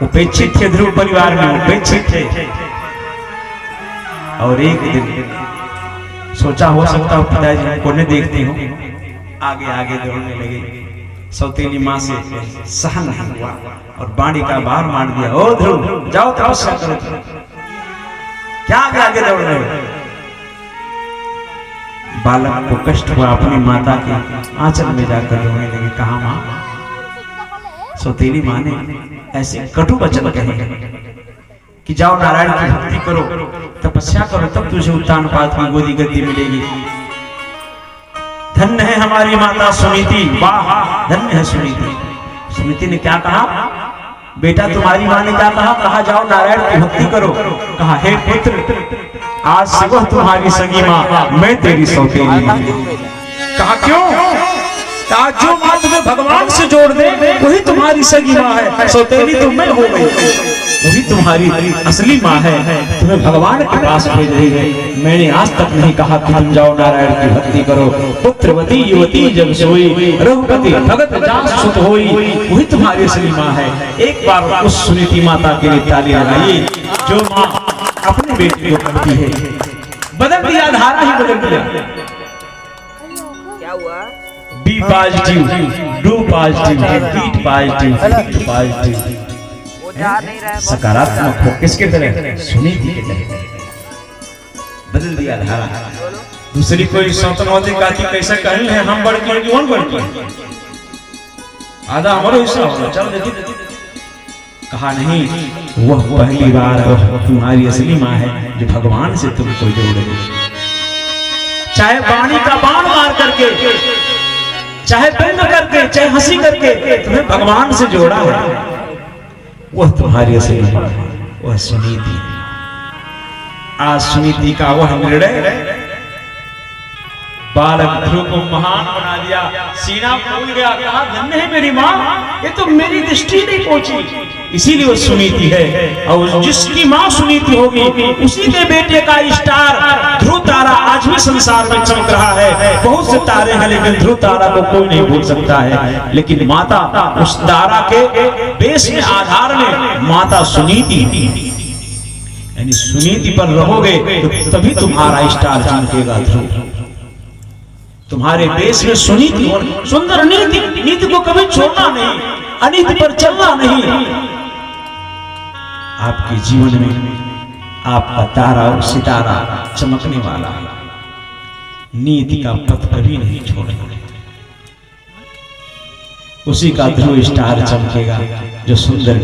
उपेक्षित थे, ध्रुव परिवार में उपेक्षित थे। और एक दिन सोचा हो सकता हो पिताजी हमको नहीं देखती हूँ, आगे आगे दौड़ने लगे। सौतेली माँ से सहन नहीं हुआ और बाणी का बार मार दिया, ओ ध्रुव जाओ तपस्या करो, क्या आगे आगे दौड़ रहे हो। बालक को कष्ट हुआ, अपनी माता के आंचल में जाकर रोने लगे। कहा माँ, सौतेली माँ ने ऐसे कटु वचन कहे कि जाओ नारायण की भक्ति करो, तपस्या करो, तब तुझे उत्तान पाद की गोदी गद्दी मिलेगी। धन्य है हमारी माता सुनीति, वाह धन्य है सुनीति। सुनीति ने क्या कहा, बेटा तुम्हारी माँ ने क्या कहा, कहा जाओ नारायण की भक्ति करो। कहा हे पुत्र, आज से वह तुम्हारी सगी माँ, मैं तेरी सौतेली। कहा क्यों, आज जो माँ तुम्हें भगवान से जोड़ दे वही तुम्हारी सगी माँ है, सौतेली तो मैं हो गई, वही तुम्हारी असली माँ है, तुम्हें भगवान के पास भेज रही है। मैंने आज तक नहीं कहा कि तुम जाओ नारायण की भक्ति करो। पुत्रवती युवती जब सोई, रघुपति भगत जास सुत होई, वही तुम्हारी असली माँ है। एक बार उस सुनीति माता के लिए ताली लगाइए, जो माँ अपने बेटे को करती है। बदल दिया, धारा ही बदल दिया। क्या हुआ? Be positive, do positive, beat positive, think positive. सकारात्मक हो, किसके तरह, सुनीति के तरह। बदल दिया धारा। दूसरी कोई सौतनवती काती कैसा कहनी है, हम बढ़ के कौन बढ़ के आधा हमारा हिस्सा होगा, चल देखिए। कहा नहीं, वह पहली बार वह तुम्हारी असली माँ है जो भगवान से तुमको जोड़े। चाहे वाणी का बाण मार करके, चाहे व्यंग करके, चाहे हंसी करके तुम्हें भगवान से जोड़ा है, वह तुम्हारी असली माँ है, वह सुनीति। आज सुनीति का वह निर्णय बालक ध्रुव को महान बना दिया। सीना फूल गया, कहा धन्य है मेरी माँ, ये तो मेरी दृष्टि नहीं पहुंची, इसीलिए वो सुनीति है। और जिसकी माँ सुनीति होगी उसी के बेटे का स्टार ध्रुव तारा आज भी संसार में चमक रहा है। बहुत से तारे हैं लेकिन ध्रुव तारा को कोई नहीं भूल सकता है, लेकिन माता उस तारा के बेस में, आधार में माता सुनीति। यानी सुनीति पर रहोगे तो तभी तुम्हारा स्टार चमकेगा। ध्रुव तुम्हारे देश में सुनीति और सुंदर नीति, नीति को कभी छोड़ना नहीं, अनीति पर चलना नहीं। आपके जीवन में आपका तारा और सितारा चमकने वाला है, नीति का पथ कभी नहीं छोड़ना। उसी का ध्रुव स्टार चमकेगा जो सुंदर